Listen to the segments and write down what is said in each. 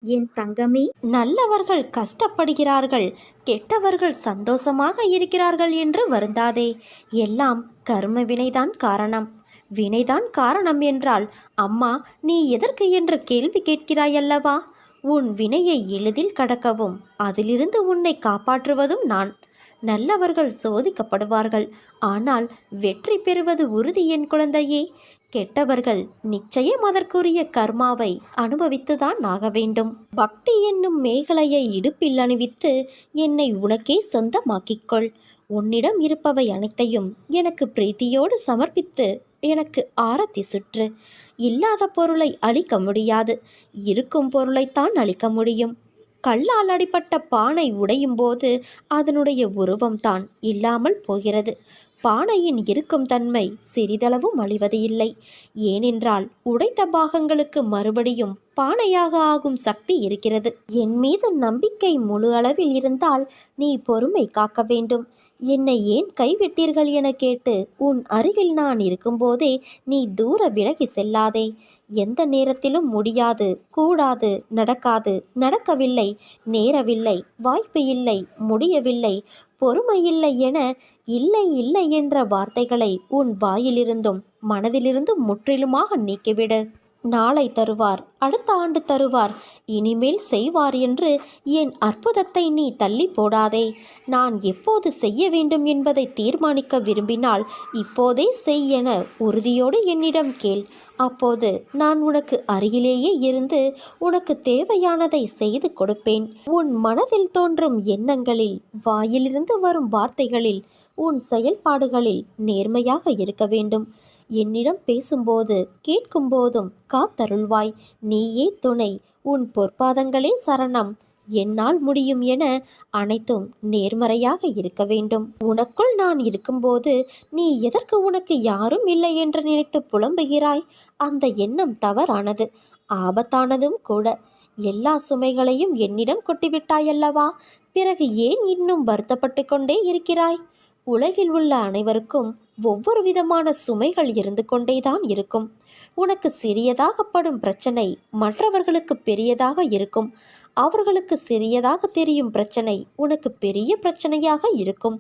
என் தங்கமே, நல்லவர்கள் கஷ்டப்படுகிறார்கள், கெட்டவர்கள் சந்தோஷமாக இருக்கிறார்கள் என்று வருந்தாதே. எல்லாம் கர்ம வினைதான் காரணம். வினைதான் காரணம் என்றால் அம்மா நீ எதற்கு என்று கேள்வி கேட்கிறாயல்லவா? உன் வினையை எளிதில் கடக்கவும் அதிலிருந்து உன்னை காப்பாற்றுவதும் நான். நல்லவர்கள் சோதிக்கப்படுவார்கள், ஆனால் வெற்றி பெறுவது உறுதி என் குழந்தையே. கெட்டவர்கள் நிச்சயம் அதற்குரிய கர்மாவை அனுபவித்துதான் ஆக வேண்டும். பக்தி என்னும் மேகலையை இடுப்பில் அணிவித்து என்னை உனக்கே சொந்தமாக்கிக்கொள். உன்னிடம் இருப்பவை அனைத்தையும் எனக்கு பிரீத்தியோடு சமர்ப்பித்து எனக்கு ஆரத்தி சுற்று. இல்லாத பொருளை அழிக்க முடியாது, இருக்கும் பொருளைத்தான் அழிக்க முடியும். கல்லால் அடிப்பட்ட பானை உடையும் போது அதனுடைய உருவம்தான் இல்லாமல் போகிறது. பானையின் இருக்கும் தன்மை சிறிதளவும் அழிவது இல்லை. ஏனென்றால் உடைத்த பாகங்களுக்கு மறுபடியும் பானையாக ஆகும் சக்தி இருக்கிறது. என் மீது நம்பிக்கை முழு அளவில் இருந்தால் நீ பொறுமை காக்க வேண்டும். என்னை ஏன் கைவிட்டீர்கள் என கேட்டு உன் அருகில் நான் இருக்கும்போதே நீ தூர விலகி செல்லாதே. எந்த நேரத்திலும் முடியாது, கூடாது, நடக்காது, நடக்கவில்லை, நேரவில்லை, வாய்ப்பு இல்லை, முடியவில்லை, பொறுமை இல்லை என இல்லை இல்லை என்ற வார்த்தைகளை உன் வாயிலிருந்தும் மனதிலிருந்தும் முற்றிலுமாக நீக்கிவிடு. நாளை தருவார், அடுத்த ஆண்டு தருவார், இனிமேல் செய்வார் என்று என் அற்புதத்தை நீ தள்ளி போடாதே. நான் எப்போது செய்ய வேண்டும் என்பதை தீர்மானிக்க விரும்பினால் இப்போதே செய் என உறுதியோடு என்னிடம் கேள். அப்போது நான் உனக்கு அருகிலேயே இருந்து உனக்கு தேவையானதை செய்து கொடுப்பேன். உன் மனதில் தோன்றும் எண்ணங்களில், வாயிலிருந்து வரும் வார்த்தைகளில், உன் செயல்பாடுகளில் நேர்மையாக இருக்க வேண்டும். என்னிடம் பேசும்போது கேட்கும்போதும் காத்தருள்வாய். நீயே துணை, உன் பொற்பாதங்களே சரணம், என்னால் முடியும் என அனைத்தும் நேர்மறையாக இருக்க வேண்டும். உனக்குள் நான் இருக்கும்போது நீ எதற்கு உனக்கு யாரும் இல்லை என்று நினைத்து புலம்புகிறாய்? அந்த எண்ணம் தவறானது, ஆபத்தானதும் கூட. எல்லா சுமைகளையும் என்னிடம் கொட்டிவிட்டாயல்லவா? பிறகு ஏன் இன்னும் வருத்தப்பட்டு கொண்டே இருக்கிறாய்? உலகில் உள்ள அனைவருக்கும் ஒவ்வொரு விதமான சுமைகள் இருந்து கொண்டேதான் இருக்கும். உனக்கு சிறியதாகப்படும் பிரச்சனை மற்றவர்களுக்கு பெரியதாக இருக்கும். அவர்களுக்கு சிறியதாக தெரியும் பிரச்சனை உனக்கு பெரிய பிரச்சனையாக இருக்கும்.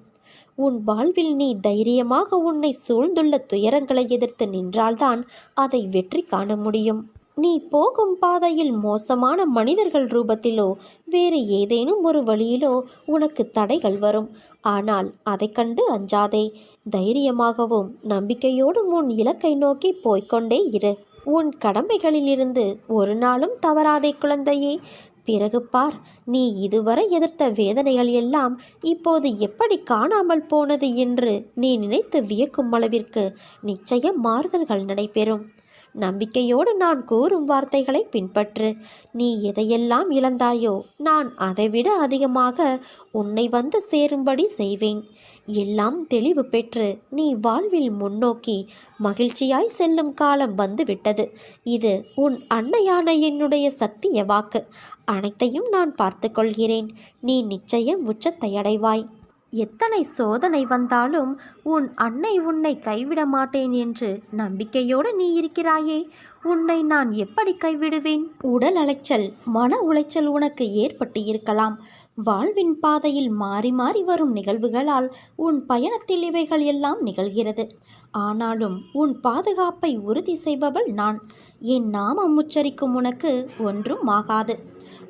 உன் வாழ்வில் நீ தைரியமாக உன்னை சூழ்ந்துள்ள துயரங்களை எதிர்த்து நின்றால்தான் அதை வெற்றி காண முடியும். நீ போகும் பாதையில் மோசமான மனிதர்கள் ரூபத்திலோ வேறு ஏதேனும் ஒரு வழியிலோ உனக்கு தடைகள் வரும். ஆனால் அதை கண்டு அஞ்சாதே. தைரியமாகவும் நம்பிக்கையோடும் உன் இலக்கை நோக்கி போய்கொண்டே இரு. உன் கடமைகளிலிருந்து ஒரு நாளும் தவறாதே குழந்தையே. பிறகு பார், நீ இதுவரை எதிர்த்த வேதனைகள் எல்லாம் இப்போது எப்படி காணாமல் போனது என்று நீ நினைத்து வியக்கும் அளவிற்கு நிச்சயம் மாறுதல்கள் நடைபெறும். நம்பிக்கையோடு நான் கூறும் வார்த்தைகளை பின்பற்று. நீ எதையெல்லாம் இழந்தாயோ நான் அதைவிட அதிகமாக உன்னை வந்து சேரும்படி செய்வேன். எல்லாம் தெளிவு பெற்று நீ வாழ்வில் முன்னோக்கி மகிழ்ச்சியாய் செல்லும் காலம் வந்துவிட்டது. இது உன் அன்னையான என்னுடைய சத்திய வாக்கு. அனைத்தையும் நான் பார்த்து கொள்கிறேன். நீ நிச்சயம் உச்சத்தை அடைவாய். எத்தனை சோதனை வந்தாலும் உன் அன்னை உன்னை கைவிட மாட்டேன் என்று நம்பிக்கையோடு நீ இருக்கிறாயே, உன்னை நான் எப்படி கைவிடுவேன்? உடல் அலைச்சல், மன உளைச்சல் உனக்கு ஏற்பட்டு இருக்கலாம். வாழ்வின் பாதையில் மாறி மாறி வரும் நிகழ்வுகளால் உன் பயணத்தில் இவைகள் எல்லாம் நிகழ்கிறது. ஆனாலும் உன் பாதுகாப்பை உறுதி செய்பவள் நான். என் நாமம் உச்சரிக்கும் உனக்கு ஒன்றும் ஆகாது.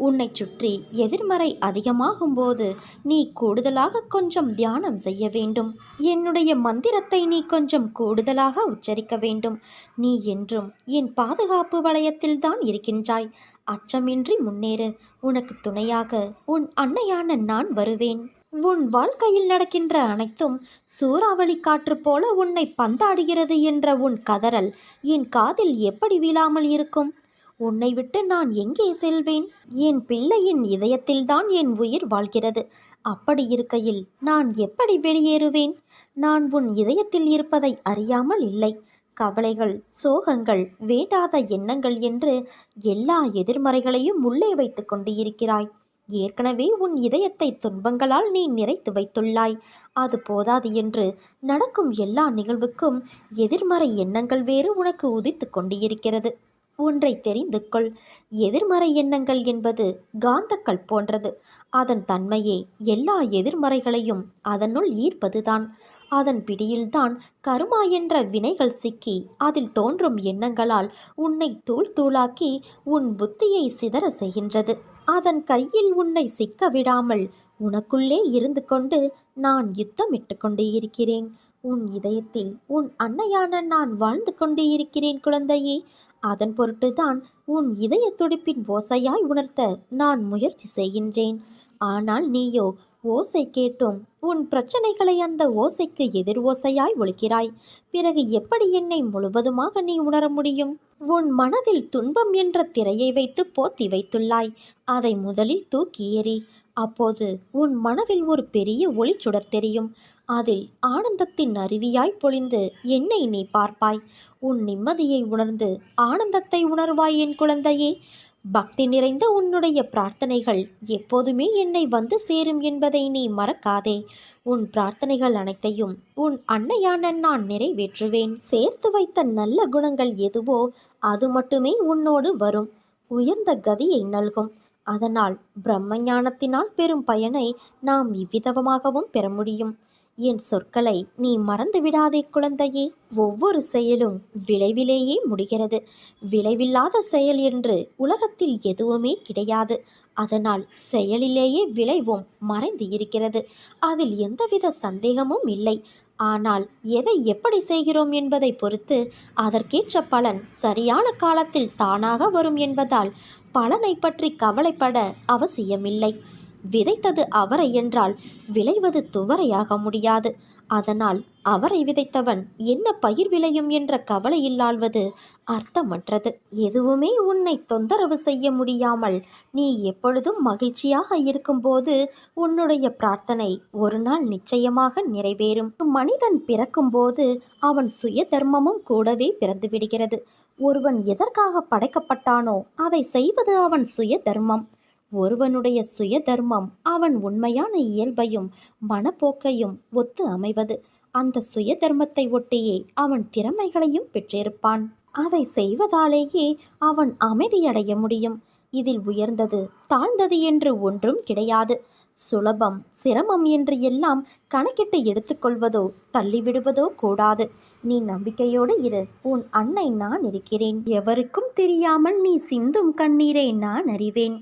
உன்னை சுற்றி எதிர்மறை அதிகமாகும் போது நீ கூடுதலாக கொஞ்சம் தியானம் செய்ய வேண்டும். என்னுடைய மந்திரத்தை நீ கொஞ்சம் கூடுதலாக உச்சரிக்க வேண்டும். நீ என்றும் என் பாதுகாப்பு வளையத்தில்தான் இருக்கின்றாய். அச்சமின்றி முன்னேறு. உனக்கு துணையாக உன் அன்னையான நான் வருவேன். உன் வாழ்க்கையில் நடக்கின்ற அனைத்தும் சூறாவளி காற்று போல உன்னை பந்தாடுகிறது என்ற உன் கதறல் என் காதில் எப்படி வீழாமல் இருக்கும்? உன்னை விட்டு நான் எங்கே செல்வேன்? என் பிள்ளையின் இதயத்தில்தான் என் உயிர் வாழ்கிறது. அப்படி இருக்கையில் நான் எப்படி வெளியேறுவேன்? நான் உன் இதயத்தில் இருப்பதை அறியாமல் இல்லை. கவலைகள், சோகங்கள், வேண்டாத எண்ணங்கள் என்று எல்லா எதிர்மறைகளையும் உள்ளே வைத்து கொண்டு இருக்கிறாய். ஏற்கனவே உன் இதயத்தை துன்பங்களால் நீ நிறைத்து வைத்துள்ளாய். அது போதாது என்று நடக்கும் எல்லா நிகழ்வுக்கும் எதிர்மறை எண்ணங்கள் வேறு உனக்கு உதித்து கொண்டு இருக்கிறது. ஒன்றை தெரிந்து கொள். எதிர்மறை எண்ணங்கள் என்பது காந்தக்கல் போன்றது. அதன் தன்மையே எல்லா எதிர்மறைகளையும் அதனுள் ஈர்ப்பதுதான். அதன் பிடியில்தான் கருமா என்ற வினைகள் சிக்கி அதில் தோன்றும் எண்ணங்களால் உன்னை தூள் தூளாக்கி உன் புத்தியை சிதற செய்கின்றது. அதன் கையில் உன்னை சிக்க விடாமல் உனக்குள்ளே இருந்து கொண்டு நான் யுத்தமிட்டு கொண்டு இருக்கிறேன். உன் இதயத்தில் உன் அன்னையான நான் வாழ்ந்து கொண்டு இருக்கிறேன் குழந்தையே. அதன் பொருட்டுதான் உன் இதய துடிப்பின் ஓசையாய் உணர்த்த நான் முயற்சி செய்கின்றேன். ஆனால் நீயோ ஓசை கேட்டும் உன் பிரச்சனைகளை அந்த ஓசைக்கு எதிர் ஓசையாய் ஒலிக்கிறாய். பிறகு எப்படி என்னை முழுவதுமாக நீ உணர முடியும்? உன் மனதில் துன்பம் என்ற திரையை வைத்து போத்தி வைத்துள்ளாய். அதை முதலில் தூக்கி எறி. அப்போது உன் மனதில் ஒரு பெரிய ஒளிச்சுடர் தெரியும். அதில் ஆனந்தத்தின் அருவியாய் பொழிந்து என்னை நீ பார்ப்பாய். உன் நிம்மதியை உணர்ந்து ஆனந்தத்தை உணர்வாய் என் குழந்தையே. பக்தி நிறைந்த உன்னுடைய பிரார்த்தனைகள் எப்போதுமே என்னை வந்து சேரும் என்பதை நீ மறக்காதே. உன் பிரார்த்தனைகள் அனைத்தையும் உன் அன்னையான நான் நிறைவேற்றுவேன். சேர்த்து வைத்த நல்ல குணங்கள் எதுவோ அது மட்டுமே உன்னோடு வரும். உயர்ந்த கதியை நல்கும். அதனால் பிரம்ம ஞானத்தினால் பெறும் பயனை நாம் இவ்விதமாகவும் பெற முடியும். என் சொற்களை நீ மறந்து விடாதே குழந்தையே. ஒவ்வொரு செயலும் விளைவிலேயே முடிகிறது. விளைவில்லாத செயல் என்று உலகத்தில் எதுவுமே கிடையாது. அதனால் செயலிலேயே விளைவும் மறைந்து இருக்கிறது. அதில் எந்தவித சந்தேகமும் இல்லை. ஆனால் எதை எப்படி செய்கிறோம் என்பதை பொறுத்து அதற்கேற்ற பலன் சரியான காலத்தில் தானாக வரும் என்பதால் பலனை பற்றி கவலைப்பட அவசியமில்லை. விதைத்தது அவரை என்றால் விளைவது துவரையாக முடியாது. அதனால் அவரை விதைத்தவன் என்ன பயிர் விளையும் என்ற கவலை இல்லாள்வது அர்த்தமற்றது. எதுவுமே உன்னை தொந்தரவு செய்ய முடியாமல் நீ எப்பொழுதும் மகிழ்ச்சியாக இருக்கும்போது உன்னுடைய பிரார்த்தனை ஒரு நாள் நிச்சயமாக நிறைவேறும். மனிதன் பிறக்கும்போது அவன் சுய தர்மமும் கூடவே பிறந்து விடுகிறது. ஒருவன் எதற்காக படைக்கப்பட்டானோ அதை செய்வது அவன் சுய தர்மம். ஒருவனுடைய சுய தர்மம் அவன் உண்மையான இயல்பையும் மனப்போக்கையும் ஒத்து அமைவது. அந்த சுய தர்மத்தை ஒட்டியே அவன் திறமைகளையும் பெற்றிருப்பான். அதை செய்வதாலேயே அவன் அமைதியடைய முடியும். இதில் உயர்ந்தது தாழ்ந்தது என்று ஒன்றும் கிடையாது. சுலபம் சிரமம் என்று எல்லாம் கணக்கிட்டு எடுத்துக்கொள்வதோ தள்ளிவிடுவதோ கூடாது. நீ நம்பிக்கையோடு இரு. உன் அன்னை நான் இருக்கிறேன். எவருக்கும் தெரியாமல் நீ சிந்தும் கண்ணீரை நான் அறிவேன்.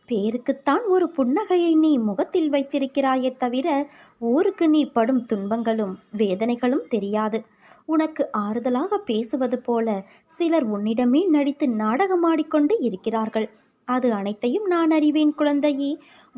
பேருக்குத்தான் ஒரு புன்னகையை நீ முகத்தில் வைத்திருக்கிறாயே தவிர ஊருக்கு நீ படும் துன்பங்களும் வேதனைகளும் தெரியாது. உனக்கு ஆறுதலாக பேசுவது போல சிலர் உன்னிடமே நடித்து நாடகமாடிக்கொண்டு இருக்கிறார்கள். அது அனைத்தையும் நான் அறிவேன் குழந்தையே.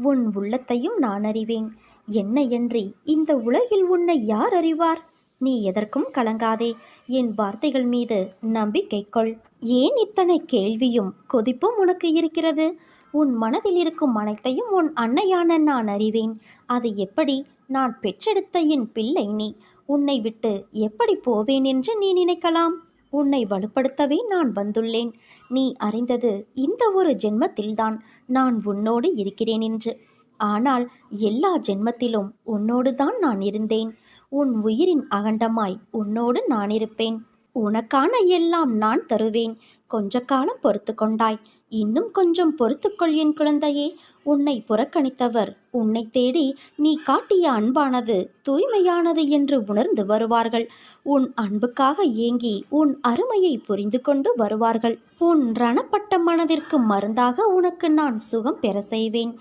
உன் உள்ளத்தையும் நான் அறிவேன். என்னையன்றி இந்த உலகில் உன்னை யார் அறிவார்? நீ எதற்கும் கலங்காதே. என் வார்த்தைகள் மீது நம்பிக்கை கொள். ஏன் இத்தனை கேள்வியும் கொதிப்பும் உனக்கு இருக்கிறது? உன் மனதில் இருக்கும் அனைத்தையும் உன் அன்னையான நான் அறிவேன். அது எப்படி? நான் பெற்றெடுத்த என் பிள்ளை நீ. உன்னை விட்டு எப்படி போவேன் என்று நீ நினைக்கலாம்? உன்னை வலுப்படுத்தவே நான் வந்துள்ளேன். நீ அறிந்தது இந்த ஒரு ஜென்மத்தில்தான் நான் உன்னோடு இருக்கிறேன் என்று. ஆனால் எல்லா ஜென்மத்திலும் உன்னோடு தான் நான் இருந்தேன். உன் உயிரின் அகண்டமாய் உன்னோடு நான் இருப்பேன். உனக்கான எல்லாம் நான் தருவேன். கொஞ்ச காலம் பொறுத்து கொண்டாய். இன்னும் கொஞ்சம் பொறுத்துக்கொள் என் குழந்தையே. உன்னை புறக்கணித்தவர் உன்னை தேடி நீ காட்டிய அன்பானது தூய்மையானது என்று உணர்ந்து வருவார்கள். உன் அன்புக்காக ஏங்கி உன் அருமையை புரிந்து கொண்டு வருவார்கள். உன் ரணப்பட்ட மனதிற்கு மருந்தாக உனக்கு நான் சுகம் பெற செய்வேன்.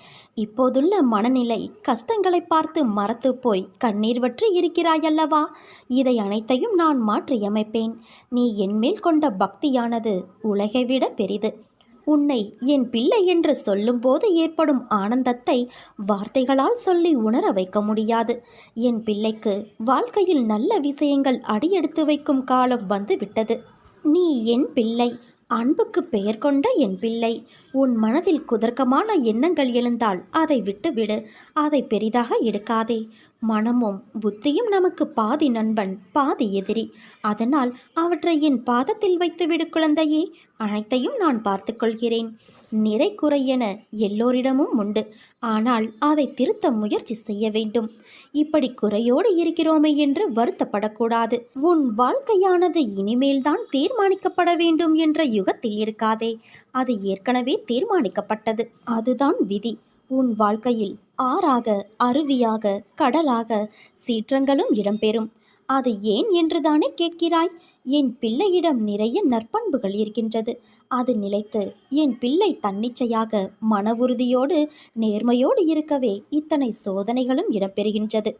இப்போதுள்ள மனநிலை கஷ்டங்களை பார்த்து மறத்து போய் கண்ணீர் வற்றி இருக்கிறாயல்லவா? இதை அனைத்தையும் நான் மாற்றியமைப்பேன். நீ என்மேல் கொண்ட பக்தியானது உலகை விட பெரிது. உன்னை என் பிள்ளை என்று சொல்லும்போது ஏற்படும் ஆனந்தத்தை வார்த்தைகளால் சொல்லி உணர வைக்க முடியாது. என் பிள்ளைக்கு வாழ்க்கையில் நல்ல விஷயங்கள் அடியெடுத்து வைக்கும் காலம் வந்துவிட்டது. நீ என் பிள்ளை. அன்புக்கு பெயர் கொண்ட என் பிள்ளை. உன் மனதில் குதர்க்கமான எண்ணங்கள் எழுந்தால் அதை விட்டுவிடு. அதை பெரிதாக எடுக்காதே. மனமும் புத்தியும் நமக்கு பாதி நண்பன் பாதி எதிரி. அதனால் அவற்றை என் பாதத்தில் வைத்துவிடு குழந்தையே. அனைத்தையும் நான் பார்த்துக்கொள்கிறேன். நிறை குறை என எல்லோரிடமும் உண்டு. ஆனால் அதை திருத்த முயற்சி செய்ய வேண்டும். இப்படி குறையோடு இருக்கிறோமே என்று வருத்தப்படக்கூடாது. உன் வாழ்க்கையானது இனிமேல்தான் தீர்மானிக்கப்பட வேண்டும் என்ற யுகத்தில் இருக்காதே. அது ஏற்கனவே தீர்மானிக்கப்பட்டது. அதுதான் விதி. உன் வாழ்க்கையில் ஆறாக, அருவியாக, கடலாக சீற்றங்களும் இடம்பெறும். அது ஏன் என்றுதானே கேட்கிறாய்? என் பிள்ளையிடம் நிறைய நற்பண்புகள் இருக்கின்றது. அது நிலைத்து என் பிள்ளை தன்னிச்சையாக மன உறுதியோடு நேர்மையோடு இருக்கவே இத்தனை சோதனைகளும் இடம்பெறுகின்றது.